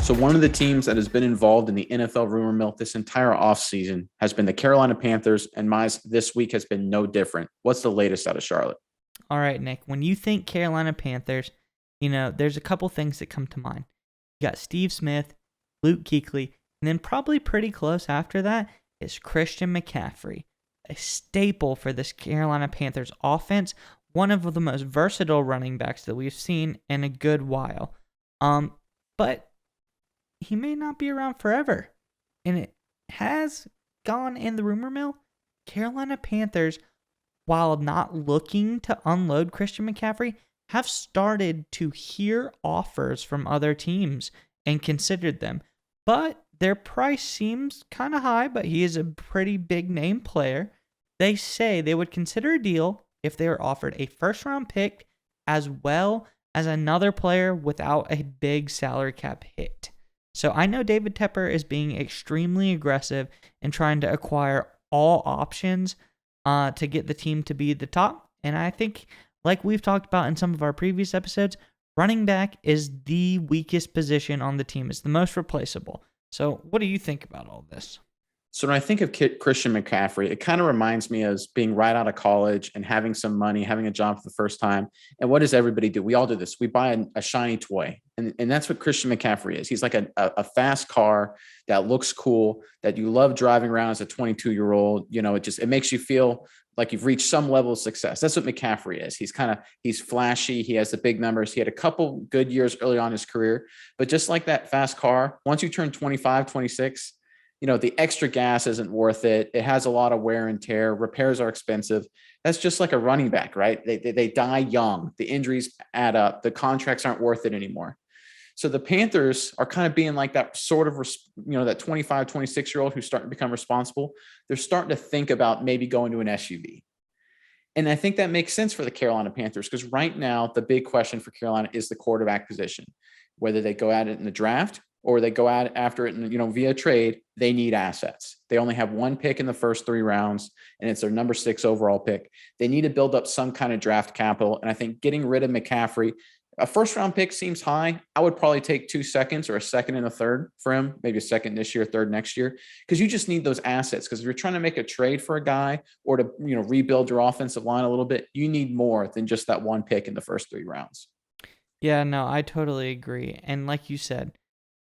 So one of the teams that has been involved in the NFL rumor mill this entire offseason has been the Carolina Panthers, and Mize this week has been no different. What's the latest out of Charlotte? All right, Nick, when you think Carolina Panthers, there's a couple things that come to mind. You got Steve Smith, Luke Kuechly, and then probably pretty close after that is Christian McCaffrey, a staple for this Carolina Panthers offense, one of the most versatile running backs that we've seen in a good while. But he may not be around forever. And it has gone in the rumor mill. Carolina Panthers, while not looking to unload Christian McCaffrey, have started to hear offers from other teams and considered them. But their price seems kind of high, but he is a pretty big name player. They say they would consider a deal if they were offered a first-round pick as well as another player without a big salary cap hit. So I know David Tepper is being extremely aggressive and trying to acquire all options to get the team to be the top. And I think, like we've talked about in some of our previous episodes, running back is the weakest position on the team. It's the most replaceable. So what do you think about all this? So when I think of Christian McCaffrey, it kind of reminds me of being right out of college and having some money, having a job for the first time. And what does everybody do? We all do this. We buy a shiny toy. And that's what Christian McCaffrey is. He's like a fast car that looks cool, that you love driving around as a 22-year-old. It makes you feel like you've reached some level of success. That's what McCaffrey is. He's flashy. He has the big numbers. He had a couple good years early on in his career. But just like that fast car, once you turn 25, 26, the extra gas isn't worth it. It has a lot of wear and tear. Repairs are expensive. That's just like a running back, right? They die young. The injuries add up. The contracts aren't worth it anymore. So the Panthers are kind of being like that sort of, that 25, 26-year-old who's starting to become responsible. They're starting to think about maybe going to an SUV. And I think that makes sense for the Carolina Panthers because right now the big question for Carolina is the quarterback position. Whether they go at it in the draft or they go out after it, via trade, they need assets. They only have one pick in the first 3 rounds, and it's their number 6 overall pick. They need to build up some kind of draft capital, and I think getting rid of McCaffrey, a first-round pick seems high. I would probably take 2 seconds or a second and a third for him, maybe a second this year, third next year, because you just need those assets. Because if you're trying to make a trade for a guy or to rebuild your offensive line a little bit, you need more than just that one pick in the first 3 rounds. Yeah, no, I totally agree. And like you said,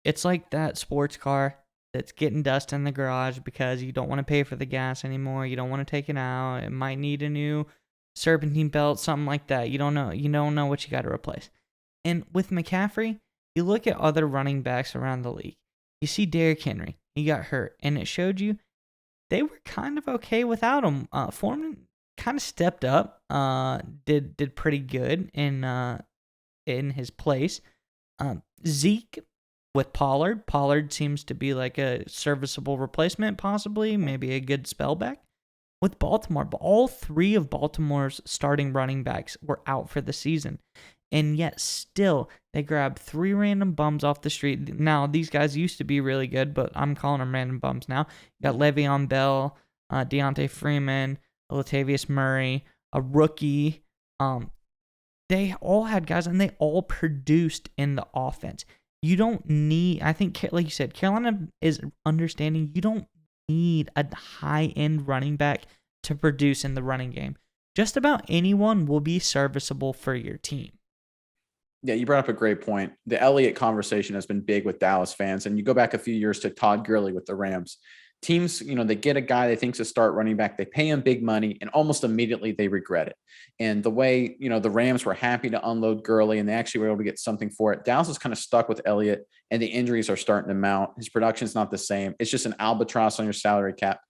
it's like that sports car that's getting dust in the garage because you don't want to pay for the gas anymore. You don't want to take it out. It might need a new serpentine belt, something like that. You don't know. You don't know what you got to replace. And with McCaffrey, you look at other running backs around the league. You see Derrick Henry. He got hurt, and it showed you they were kind of okay without him. Foreman kind of stepped up, did pretty good in his place. Zeke with Pollard. Pollard seems to be like a serviceable replacement, possibly, maybe a good spell back. With Baltimore, but all 3 of Baltimore's starting running backs were out for the season. And yet still, they grabbed 3 random bums off the street. Now, these guys used to be really good, but I'm calling them random bums now. You got Le'Veon Bell, Deontay Freeman, Latavius Murray, a rookie. They all had guys, and they all produced in the offense. You don't need, I think, like you said, Carolina is understanding you don't need a high-end running back to produce in the running game. Just about anyone will be serviceable for your team. Yeah, you brought up a great point. The Elliott conversation has been big with Dallas fans, and you go back a few years to Todd Gurley with the Rams. Teams, they get a guy they think's a start running back, they pay him big money, and almost immediately they regret it. And the way, the Rams were happy to unload Gurley, and they actually were able to get something for it. Dallas is kind of stuck with Elliott, and the injuries are starting to mount. His production's not the same. It's just an albatross on your salary cap.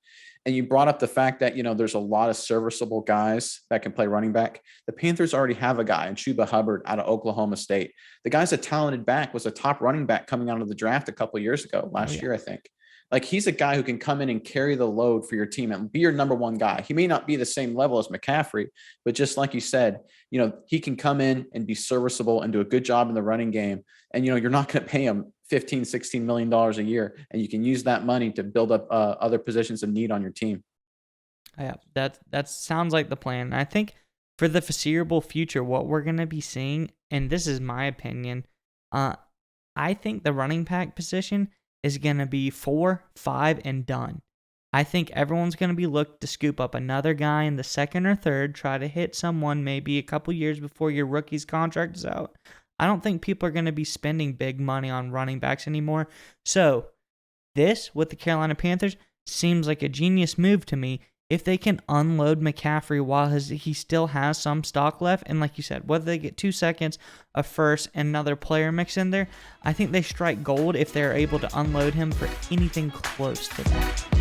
And you brought up the fact that, there's a lot of serviceable guys that can play running back. The Panthers already have a guy in Chuba Hubbard out of Oklahoma State. The guy's a talented back, was a top running back coming out of the draft a couple of years ago, last year, I think. Like, he's a guy who can come in and carry the load for your team and be your number 1 guy. He may not be the same level as McCaffrey, but just like you said, he can come in and be serviceable and do a good job in the running game. And, you're not going to pay him $15, $16 million a year. And you can use that money to build up other positions of need on your team. Yeah, that sounds like the plan. I think for the foreseeable future, what we're going to be seeing, and this is my opinion, I think the running back position is going to be 4, 5, and done. I think everyone's going to be looked to scoop up another guy in the second or third, try to hit someone maybe a couple years before your rookie's contract is out. I don't think people are going to be spending big money on running backs anymore. So this, with the Carolina Panthers, seems like a genius move to me if they can unload McCaffrey while he still has some stock left. And like you said, whether they get 2 seconds, a first, and another player mix in there, I think they strike gold if they're able to unload him for anything close to that.